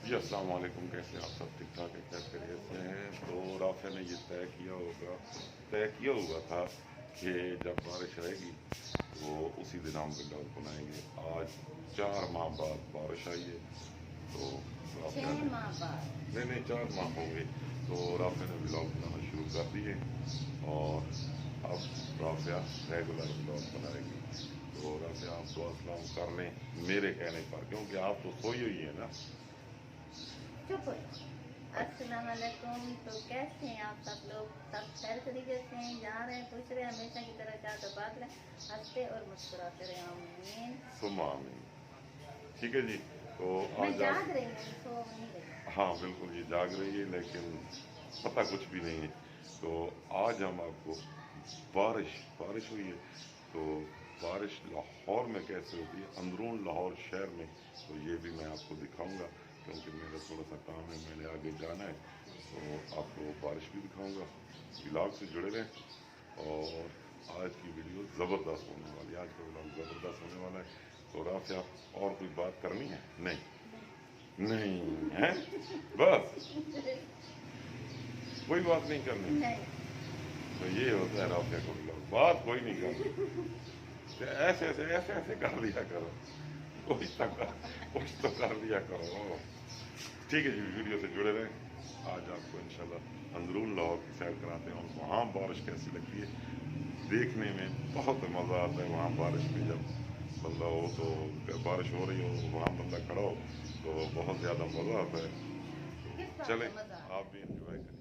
जी अस्सलाम वालेकुम। कैसे आप सब ठीक ठाक है? क्या खैरियत से हैं? तो राफे ने ये तय किया हुआ था कि जब बारिश रहेगी तो उसी दिन हम ब्लॉग बनाएंगे। आज 4 माह बाद बारिश आई है तो राफे ने 6 माह बाद। नहीं 4 माह हो गए तो राफे ने ब्लॉग बनाना शुरू कर दिए और अब राफिया रेगुलर ब्लॉग बनाएगी। तो राफिया आप दुआ सलाम कर लें मेरे कहने पर, क्योंकि आप तो सोई हुई है ना। चुप हो। अस्सलाम वालेकुम। तो कैसे हैं आप सब लोग? सब खैर तरीके से हैं? जहाँ रहे खुश रहे, हमेशा की तरह चाहते बात रहे, हंसते और मुस्कुराते रहे। आमीन। सुमा आमीन। ठीक है जी। तो मैं आज आप, जाग रही हूँ, सो नहीं रही। हाँ बिल्कुल ये जाग रही है लेकिन पता कुछ भी नहीं है। तो आज हम आपको बारिश हुई है तो बारिश लाहौर में कैसे होती है, अंदरून लाहौर शहर में, तो ये भी मैं आपको दिखाऊंगा। क्योंकि मेरा थोड़ा सा काम है, मैंने आगे जाना है तो आपको बारिश भी दिखाऊंगा। व्लॉग से जुड़े रहें और आज की वीडियो ज़बरदस्त होने वाली है। आज का व्लॉग ज़बरदस्त होने वाला है। तो राफिया और कोई बात करनी है? नहीं है, बस कोई बात नहीं करनी। नहीं। तो ये होता है राफिया को ब्लॉग, बात कोई नहीं करनी। तो ऐसे कर लिया करो, कुछ तो कर लिया करो। ठीक है जी, वीडियो से जुड़े रहें। आज आपको इंशाल्लाह अंदरून लाहौर की सैर कराते हैं और वहाँ बारिश कैसी लगती है देखने में बहुत मज़ा आता है। वहाँ बारिश में जब बंदा हो तो बारिश हो रही हो वहाँ बंदा खड़ा हो तो बहुत ज़्यादा मज़ा आता है। किस तो बात चले का मजा आता आप भी इंजॉय करें।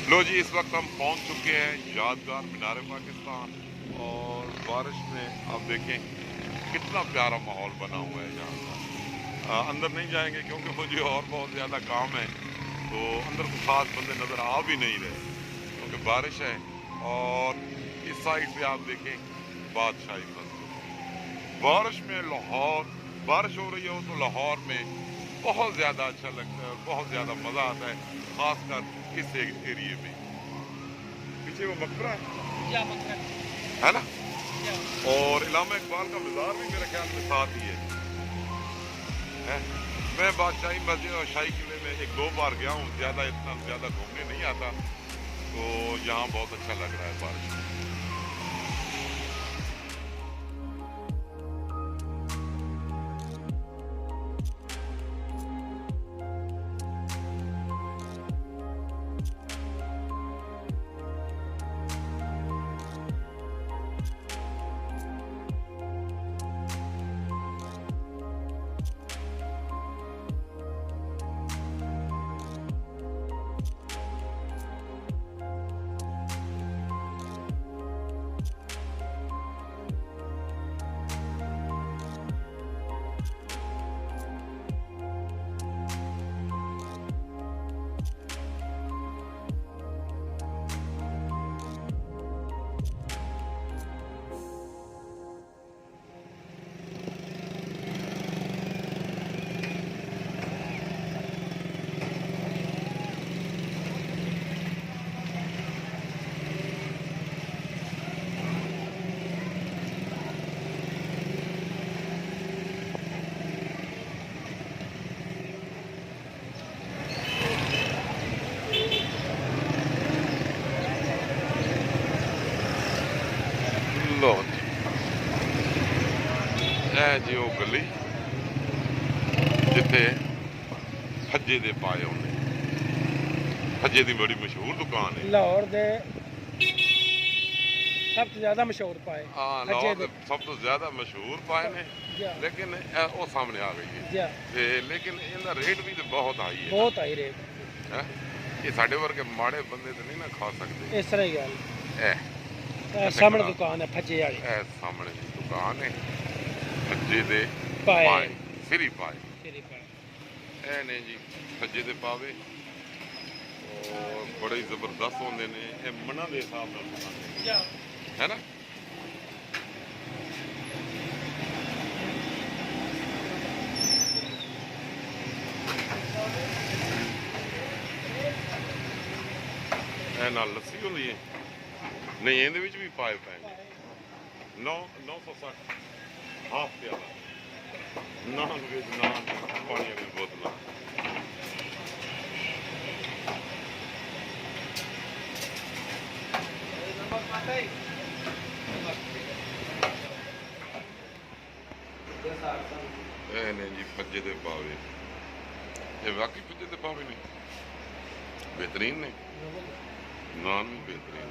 लो जी, इस वक्त हम पहुंच चुके हैं यादगार मीनार पाकिस्तान और बारिश में आप देखें कितना प्यारा माहौल बना हुआ है यहाँ का। अंदर नहीं जाएंगे क्योंकि मुझे और बहुत ज़्यादा काम है, तो अंदर तो खास बंदे नज़र आ भी नहीं रहे क्योंकि बारिश है। और इस साइड पे आप देखें बादशाही मस्जिद। बारिश में लाहौर, बारिश हो रही हो तो लाहौर में बहुत ज़्यादा अच्छा लगता है और बहुत ज़्यादा मज़ा आता है, खासकर इस एरिए में। पीछे वो मकबरा है ना, और इलामा इकबाल का मज़ार भी मेरे ख्याल में साथ ही है। मैं बादशाही मस्जिद और शाही किले में 1-2 बार गया हूँ, इतना ज़्यादा घूमने नहीं आता, तो यहाँ बहुत अच्छा लग रहा है बारिश में। ਇਹ ਜੀ ਉਹ ਗਲੀ ਜਿੱਥੇ ਫੱਜੇ ਦੇ ਪਾਏ ਹੁੰਦੇ। ਫੱਜੇ ਦੀ ਬੜੀ ਮਸ਼ਹੂਰ ਦੁਕਾਨ ਹੈ। ਲਾਹੌਰ ਦੇ ਸਭ ਤੋਂ ਜ਼ਿਆਦਾ ਮਸ਼ਹੂਰ ਪਾਏ। ਹਾਂ, ਲਾਹੌਰ ਦੇ ਸਭ ਤੋਂ ਜ਼ਿਆਦਾ ਮਸ਼ਹੂਰ ਪਾਏ ਨੇ। ਲੇਕਿਨ ਉਹ ਸਾਹਮਣੇ ਆ ਗਈ ਹੈ ਤੇ ਲੇਕਿਨ ਇਹਦਾ ਰੇਟ ਵੀ ਤੇ ਬਹੁਤ ਹਾਈ ਹੈ। ਬਹੁਤ ਹਾਈ ਰੇਟ ਹੈ। ਇਹ ਸਾਡੇ ਵਰਗੇ ਮਾੜੇ ਬੰਦੇ ਤੇ ਨਹੀਂ ਨਾ ਖਾ ਸਕਦੇ। ਇਸ ਤਰ੍ਹਾਂ ਹੀ ਗੱਲ। ਇਹ ਸਾਹਮਣੇ ਦੁਕਾਨ ਹੈ ਫੱਜੇ ਵਾਲੀ। ਇਹ ਸਾਹਮਣੇ ਦੀ ਦੁਕਾਨ ਹੈ ਫੱਜੇ ਦੇ ਪਾਏ। ਸਿਰੀ ਪਾਏ। ਇਹ ਨੇ ਜੀ ਫੱਜੇ ਦੇ ਪਾਵੇ ਔਰ ਬੜੇ ਹੀ ਜ਼ਬਰਦਸਤ ਹੁੰਦੇ ਨੇ। ਇਹ ਮਨਾਂ ਦੇ ਹਿਸਾਬ ਨਾਲ ਬਣਾਉਂਦੇ ਹੈ ਨਾ। ਇਹ ਨਾਲ ਲੱਸੀ ਹੁੰਦੀ ਹੈ। ਨਹੀਂ, ਇਹਦੇ ਵਿੱਚ ਵੀ ਪਾਏ ਪਏ ਨੇ। 960 ਹਾਫ ਪਿਆਲਾ ਨਾਨ ਵਿੱਚ ਨਾਨ ਪਾਣੀ ਵਾਲੀ ਬੋਤਲਾਂ। ਇਹ ਨੇ ਜੀ ਫੱਜੇ ਦੇ ਪਾਵੇ। ਇਹ ਵਾਕਈ ਫੱਜੇ ਦੇ ਪਾਵੇ ਨੇ, ਬਿਹਤਰੀਨ ਨੇ। ਨਾਨ ਵੀ ਬਿਹਤਰੀਨ।